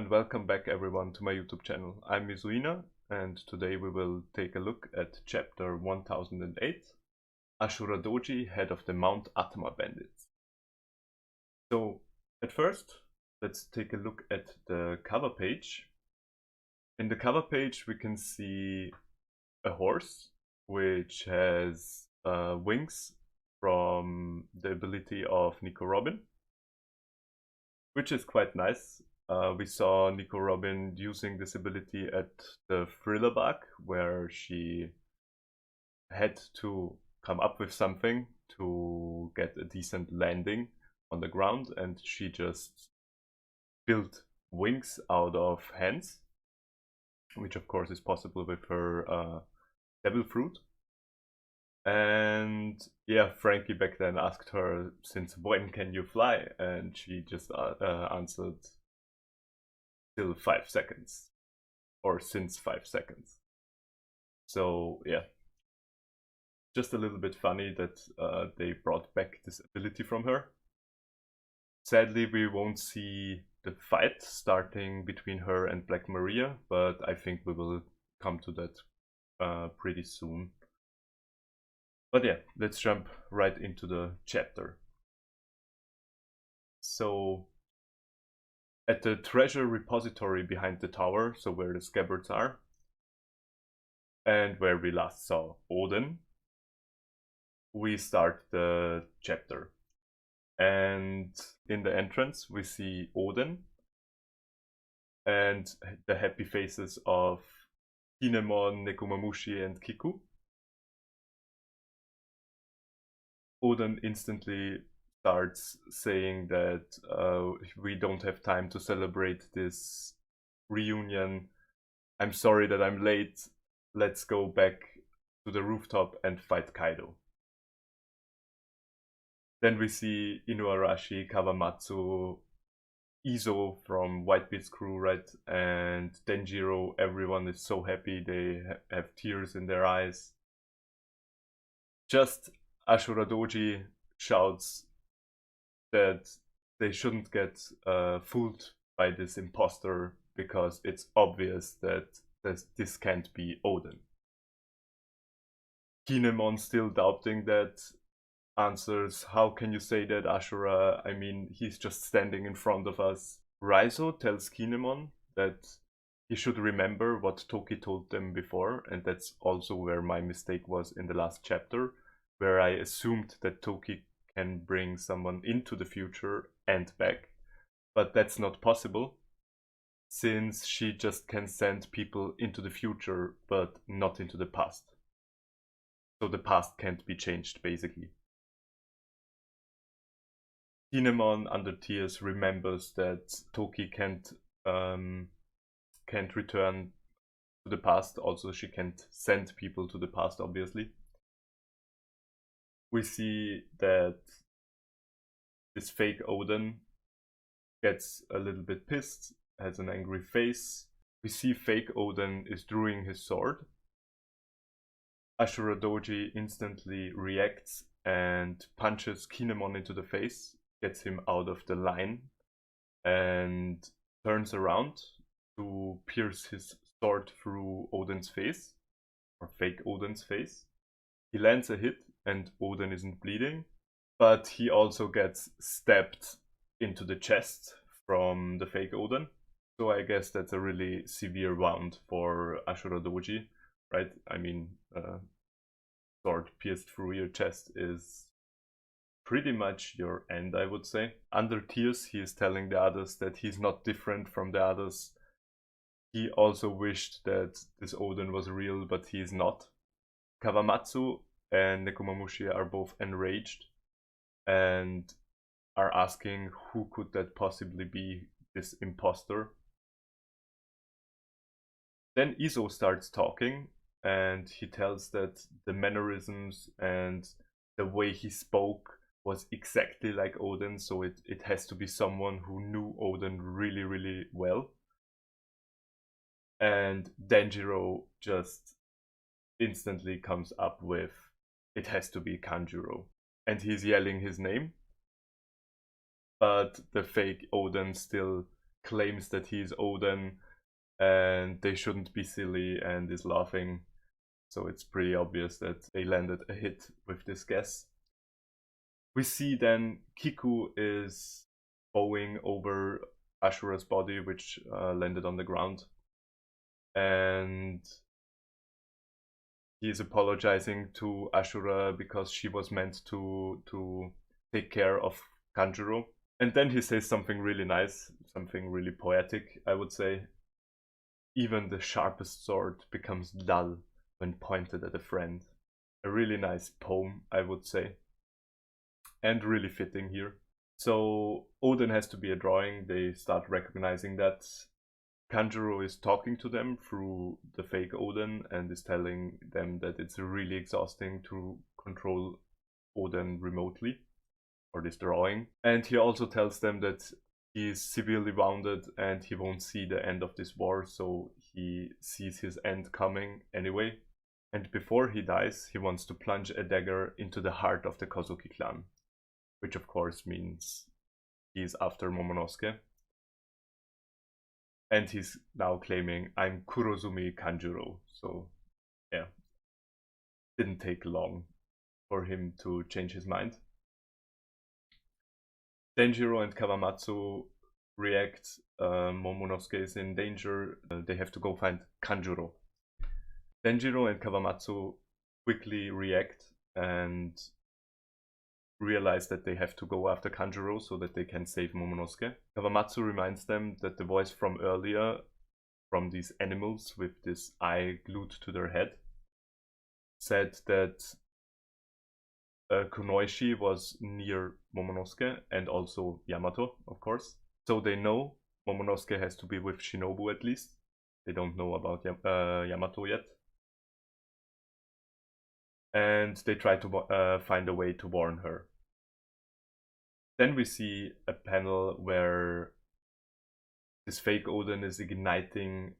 and welcome back everyone to my YouTube channel. I'm Mizuina and today we will take a look at chapter 1008, Ashura Doji, head of the Mount Atma bandits. So at first, let's take a look at the cover page. In the cover page we can see a horse which has wings from the ability of Nico Robin, which is quite nice. We saw Nico Robin using this ability at the Thriller Bug, where she had to come up with something to get a decent landing on the ground, and she just built wings out of hands, which of course is possible with her Devil Fruit. And yeah, Frankie back then asked her, since when can you fly? And she just answered, till 5 seconds, or since 5 seconds. So yeah, just a little bit funny that they brought back this ability from her. Sadly, we won't see the fight starting between her and Black Maria, but I think we will come to that pretty soon. But yeah, let's jump right into the chapter. So at the treasure repository behind the tower, so where the scabbards are, and where we last saw Odin, we start the chapter. And in the entrance we see Odin and the happy faces of Kinemon, Nekomamushi and Kiku. Odin instantly starts saying that we don't have time to celebrate this reunion. I'm sorry that I'm late. Let's go back to the rooftop and fight Kaido. Then we see Inuarashi, Kawamatsu, Izo from Whitebeard's crew, right? And Denjiro. Everyone is so happy. They have tears in their eyes. Just Ashura Doji shouts that they shouldn't get fooled by this imposter because it's obvious that this can't be Odin. Kinemon, still doubting that, answers, how can you say that, Ashura? I mean, he's just standing in front of us. Raizo tells Kinemon that he should remember what Toki told them before, and that's also where my mistake was in the last chapter, where I assumed that Toki can bring someone into the future and back, but that's not possible, since she just can send people into the future, but not into the past. So the past can't be changed, basically. Kinemon, under tears, remembers that Toki can't return to the past. Also, she can't send people to the past, obviously. We see that this fake Odin gets a little bit pissed, has an angry face. We see fake Odin is drawing his sword. Ashura Doji instantly reacts and punches Kinemon into the face, gets him out of the line, and turns around to pierce his sword through Odin's face, or fake Odin's face. He lands a hit and Odin isn't bleeding, but he also gets stabbed into the chest from the fake Odin. So I guess that's a really severe wound for Ashura Doji, right? I mean, sword pierced through your chest is pretty much your end, I would say. Under tears, he is telling the others that he's not different from the others. He also wished that this Odin was real, but he is not. Kawamatsu and Nekomamushi are both enraged and are asking who could that possibly be, this imposter. Then Izo starts talking and he tells that the mannerisms and the way he spoke was exactly like Odin, so it has to be someone who knew Odin really, really well. And Denjiro just instantly comes up with, it has to be Kanjuro. And he's yelling his name, but the fake Odin still claims that he's Odin and they shouldn't be silly and is laughing. So it's pretty obvious that they landed a hit with this guess. We see then Kiku is bowing over Ashura's body, which landed on the ground. And he is apologizing to Ashura because she was meant to take care of Kanjuro. And then he says something really nice, something really poetic, I would say. Even the sharpest sword becomes dull when pointed at a friend. A really nice poem, I would say. And really fitting here. So Odin has to be a drawing. They start recognizing that. Kanjuro is talking to them through the fake Odin and is telling them that it's really exhausting to control Odin remotely, or this drawing. And he also tells them that he is severely wounded and he won't see the end of this war, so he sees his end coming anyway. And before he dies, he wants to plunge a dagger into the heart of the Kozuki clan, which of course means he's after Momonosuke. And he's now claiming, I'm Kurozumi Kanjuro. So, yeah. Didn't take long for him to change his mind. Denjiro and Kawamatsu react. Momonosuke is in danger. They have to go find Kanjuro. Denjiro and Kawamatsu quickly react and realize that they have to go after Kanjuro so that they can save Momonosuke. Kawamatsu reminds them that the voice from earlier, from these animals with this eye glued to their head, said that Kunoichi was near Momonosuke and also Yamato, of course. So they know Momonosuke has to be with Shinobu at least. They don't know about Yamato yet. And they try to find a way to warn her. Then we see a panel where this fake Odin is igniting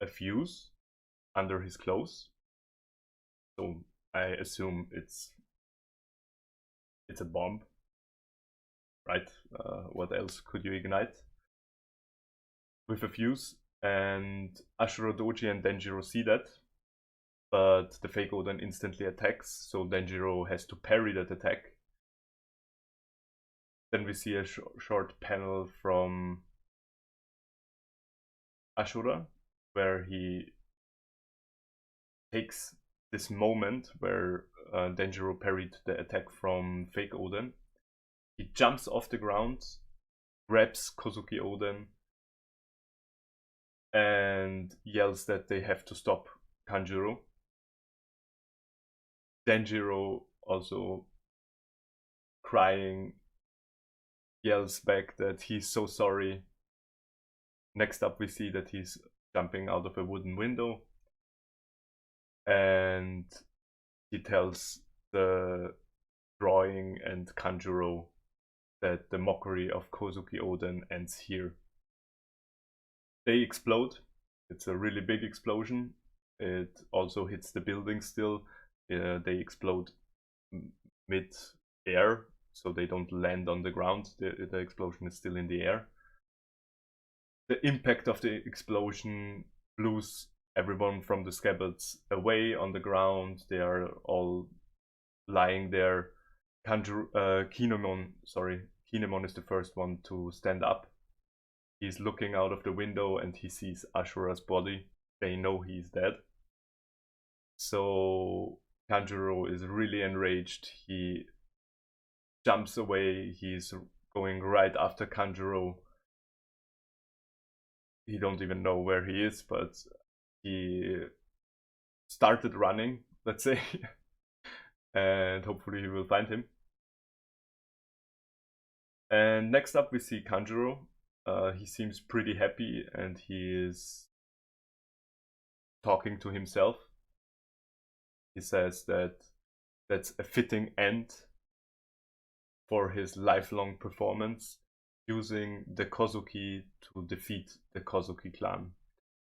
a fuse under his clothes. So I assume it's a bomb, right? What else could you ignite with a fuse? And Ashura Doji and Denjiro see that, but the fake Odin instantly attacks, so Denjiro has to parry that attack. Then we see a short panel from Ashura, where he takes this moment where Denjiro parried the attack from fake Odin. He jumps off the ground, grabs Kozuki Odin, and yells that they have to stop Kanjuro. Denjiro, also crying, yells back that he's so sorry. Next up we see that he's jumping out of a wooden window and he tells the drawing and Kanjuro that the mockery of Kozuki Odin ends here. They explode. It's a really big explosion. It also hits the building still. They explode mid-air, so they don't land on the ground. The explosion is still in the air. The impact of the explosion blows everyone from the scabbards away on the ground. They are all lying there. Kinemon is the first one to stand up. He's looking out of the window and he sees Ashura's body. They know he's dead. So Kanjuro is really enraged. He jumps away. He's going right after Kanjuro. He don't even know where he is, but he started running, let's say. And hopefully he will find him. And next up we see Kanjuro. He seems pretty happy and he is talking to himself. He says that that's a fitting end for his lifelong performance, using the Kozuki to defeat the Kozuki clan.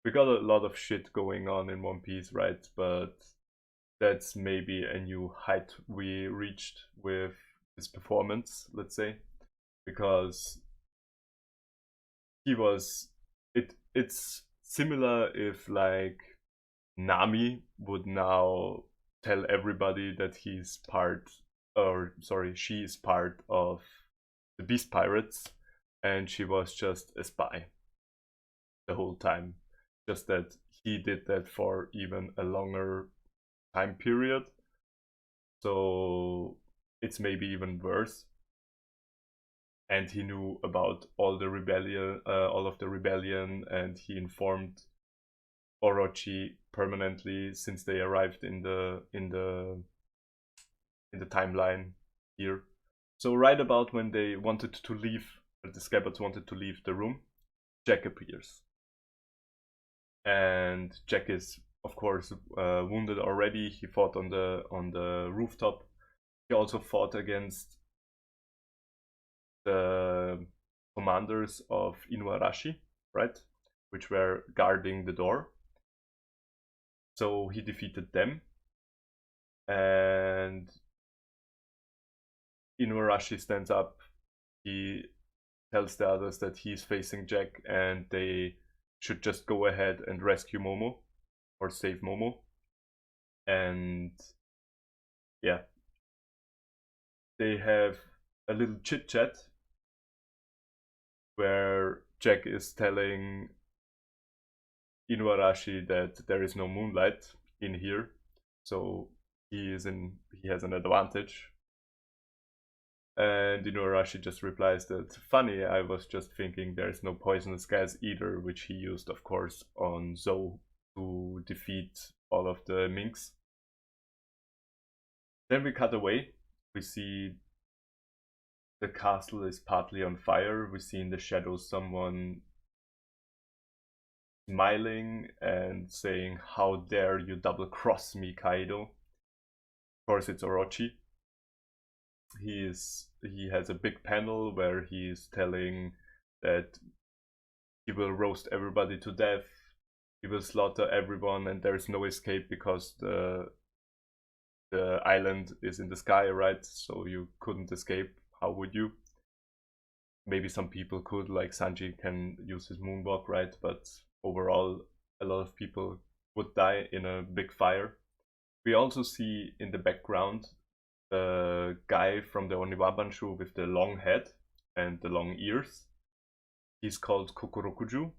We got a lot of shit going on in One Piece, right? But that's maybe a new height we reached with his performance, let's say. Because he was it's similar if like Nami would now tell everybody that he's part, or sorry, she is part of the Beast Pirates, and she was just a spy the whole time. Just that he did that for even a longer time period. So it's maybe even worse. And he knew about all the rebellion, all of the rebellion, and he informed Orochi permanently since they arrived in the timeline here. So right about when they wanted to leave, the Scabbards wanted to leave the room, Jack appears, and Jack is of course wounded already. He fought on the rooftop. He also fought against the commanders of Inuarashi, right, which were guarding the door. So he defeated them, and Inuarashi stands up. He tells the others that he's facing Jack and they should just go ahead and rescue Momo or save Momo. And yeah, they have a little chit chat where Jack is telling Inuarashi that there is no moonlight in here, so he has an advantage. And Inuarashi just replies that, funny, I was just thinking there's no poisonous gas either, which he used, of course, on Zou to defeat all of the minks. Then we cut away. We see the castle is partly on fire. We see in the shadows someone smiling and saying, how dare you double cross me, Kaido. Of course, it's Orochi. He has a big panel where he's telling that he will roast everybody to death, he will slaughter everyone, and there's no escape because the island is in the sky, right? So you couldn't escape. How would you? Maybe some people could, like Sanji can use his moonwalk, right? But overall, a lot of people would die in a big fire. We also see in the background the guy from the Oniwabanshu with the long head and the long ears. He's called Kokorokuju.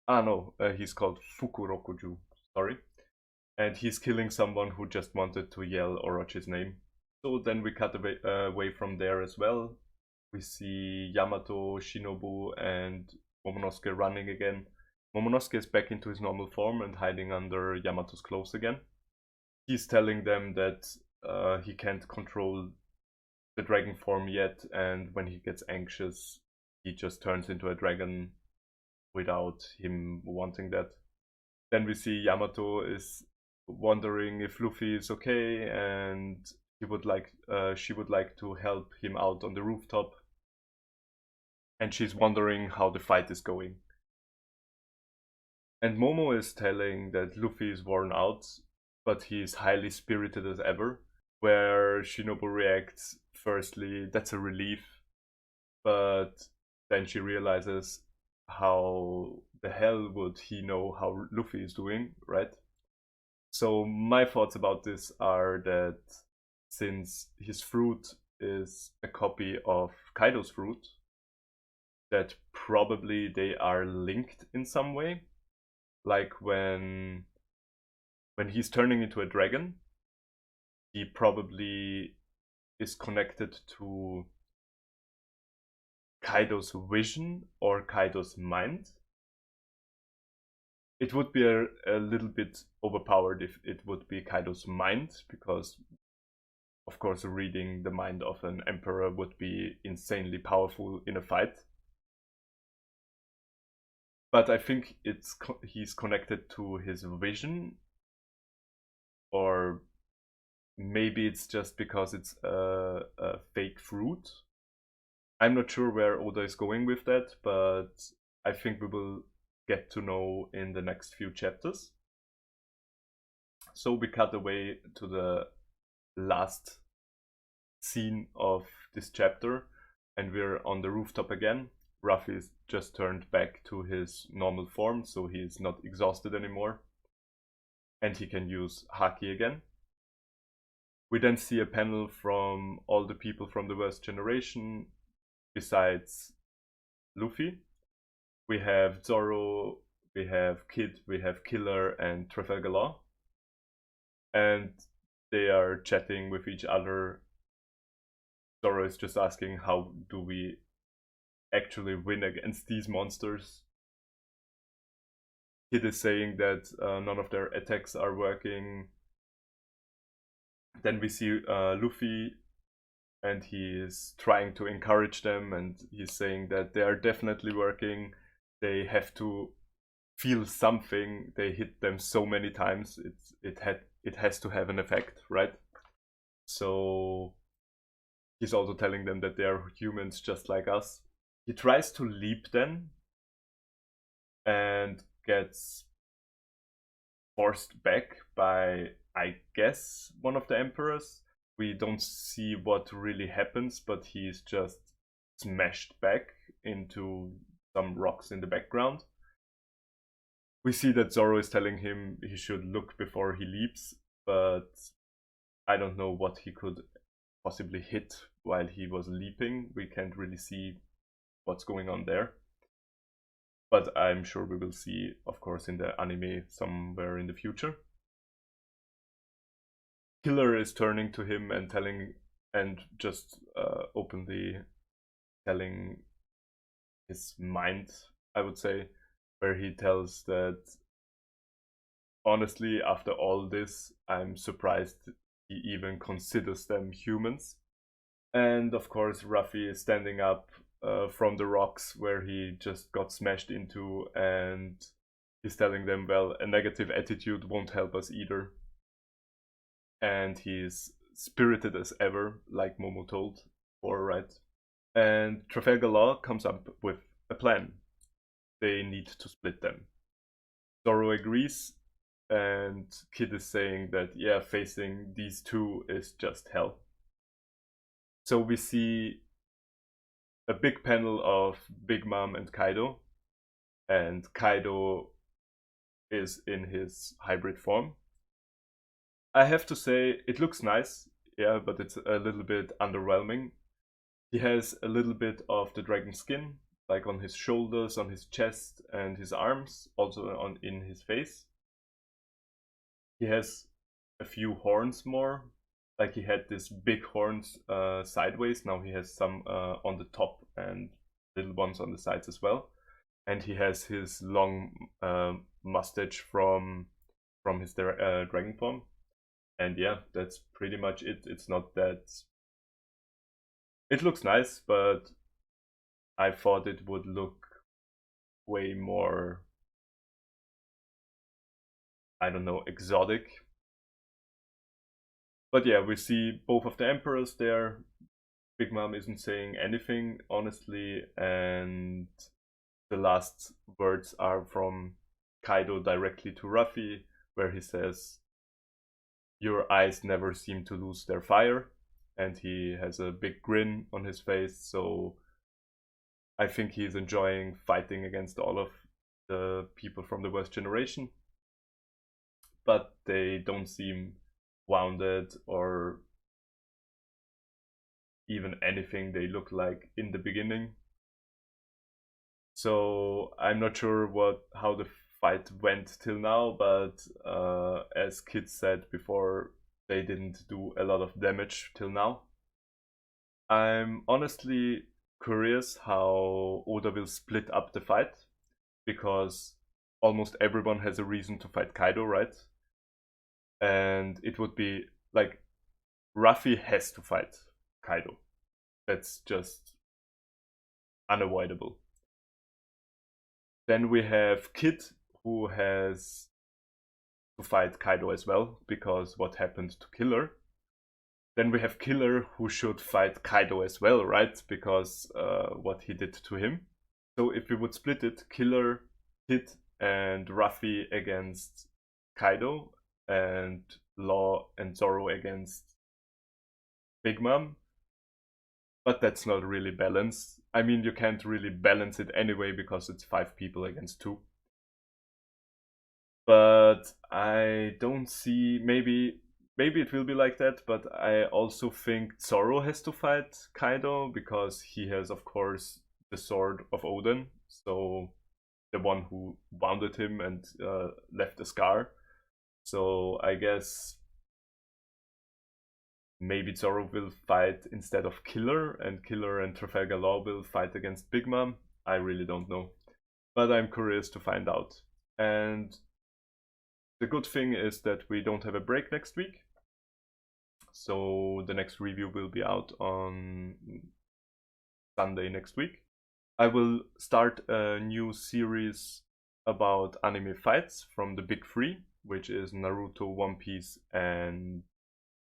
No, he's called Fukurokuju, sorry. And he's killing someone who just wanted to yell Orochi's name. So then we cut away from there as well. We see Yamato, Shinobu, and Momonosuke running again. Momonosuke is back into his normal form and hiding under Yamato's clothes again. He's telling them that he can't control the dragon form yet, and when he gets anxious, he just turns into a dragon without him wanting that. Then we see Yamato is wondering if Luffy is okay, and she would like to help him out on the rooftop, and she's wondering how the fight is going. And Momo is telling that Luffy is worn out, but he is highly spirited as ever, where Shinobu reacts, firstly, that's a relief, but then she realizes how the hell would he know how Luffy is doing, right? So my thoughts about this are that since his fruit is a copy of Kaido's fruit, that probably they are linked in some way. Like when he's turning into a dragon, he probably is connected to Kaido's vision or Kaido's mind. It would be a little bit overpowered if it would be Kaido's mind, because of course reading the mind of an emperor would be insanely powerful in a fight. But I think he's connected to his vision, or maybe it's just because it's a fake fruit. I'm not sure where Oda is going with that, but I think we will get to know in the next few chapters. So we cut away to the last scene of this chapter, and we're on the rooftop again. Ruffy's just turned back to his normal form, so he's not exhausted anymore. And he can use Haki again. We then see a panel from all the people from the worst generation, besides Luffy. We have Zoro, we have Kid, we have Killer, and Trafalgar Law. And they are chatting with each other. Zoro is just asking, how do we actually win against these monsters? Kid is saying that none of their attacks are working. Then we see Luffy, and he is trying to encourage them, and he's saying that they are definitely working. They have to feel something. They hit them so many times. It has to have an effect, right? So he's also telling them that they are humans just like us. He tries to leap then, and gets forced back by, I guess, one of the emperors. We don't see what really happens, but he's just smashed back into some rocks in the background. We see that Zoro is telling him he should look before he leaps, but I don't know what he could possibly hit while he was leaping. We can't really see what's going on there. But I'm sure we will see, of course, in the anime somewhere in the future. Killer is turning to him and telling, and just openly telling his mind, I would say, where he tells that, honestly, after all this, I'm surprised he even considers them humans. And of course, Ruffy is standing up from the rocks where he just got smashed into, and he's telling them, well, a negative attitude won't help us either. And he's spirited as ever, like Momo told, or right? And Trafalgar Law comes up with a plan. They need to split them. Zoro agrees, and Kid is saying that, yeah, facing these two is just hell. So we see a big panel of Big Mom and Kaido, and Kaido is in his hybrid form. I have to say, it looks nice, yeah, but it's a little bit underwhelming. He has a little bit of the dragon skin, like on his shoulders, on his chest, and his arms, also in his face. He has a few horns more, like he had these big horns sideways. Now he has some on the top and little ones on the sides as well. And he has his long mustache from his dragon form. And yeah, that's pretty much it. It's not that... It looks nice, but I thought it would look way more, I don't know, exotic. But yeah, we see both of the emperors there. Big Mom isn't saying anything, honestly, and the last words are from Kaido directly to Ruffy, where he says, "Your eyes never seem to lose their fire," and he has a big grin on his face, so I think he's enjoying fighting against all of the people from the worst generation. But they don't seem wounded or even anything they look like in the beginning. So I'm not sure how the fight went till now, but as Kid said before, they didn't do a lot of damage till now. I'm honestly curious how Oda will split up the fight, because almost everyone has a reason to fight Kaido, right? And it would be like, Ruffy has to fight Kaido. That's just unavoidable. Then we have Kid, who has to fight Kaido as well, because what happened to Killer. Then we have Killer, who should fight Kaido as well, right? Because what he did to him. So if we would split it, Killer, Kid, and Ruffy against Kaido, and Law and Zoro against Big Mom. But that's not really balanced. I mean, you can't really balance it anyway because it's 5 people against 2. But I don't see, maybe it will be like that, but I also think Zoro has to fight Kaido because he has, of course, the sword of Odin, so the one who wounded him and left a scar. So I guess maybe Zoro will fight instead of Killer, and Killer and Trafalgar Law will fight against Big Mom. I really don't know, but I'm curious to find out. And the good thing is that we don't have a break next week, so the next review will be out on Sunday next week. I will start a new series about anime fights from the big three, which is Naruto, One Piece, and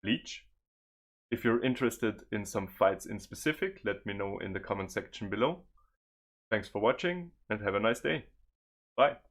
Bleach. If you're interested in some fights in specific, let me know in the comment section below. Thanks for watching and have a nice day. Bye.